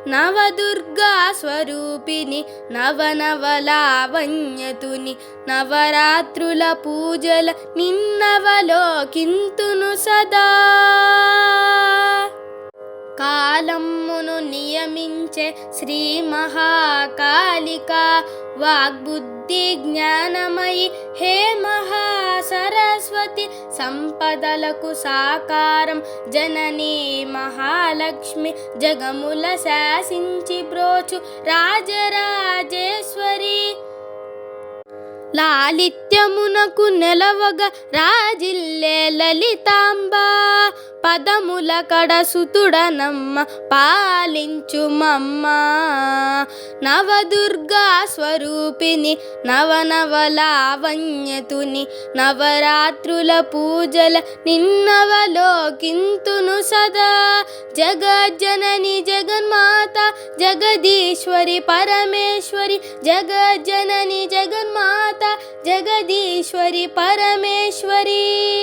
నవదుర్గా స్వరూపిణి నవనవలావణ్యతుని నవరాత్రుల పూజల నిన్నవలోకింతును సదా. కాలమ్మును నియమించే శ్రీ మహాకాళిక వాగ్బుద్ధి జ్ఞానమయి హే మహాసరస్వతి సంపదలకు సాకారం జననీ మహాలక్ష్మి జగముల శాసించి బ్రోచు రాజరాజేశ్వరి. లాలిత్యమునకు నెలవగ రాజిల్లే లలితాంబ పదముల కడసుతుడనమ్మ పాలించుమమ్మ. నవదుర్గా స్వరూపిణి నవనవలావణ్యతుని నవరాత్రుల పూజల నిన్నవలోకింతును సదా. జగజ్జనని జగన్మాత జగదీశ్వరి పరమేశ్వరి జగజ్జనని జగన్మాత జగదీశ్వరి పరమేశ్వరి.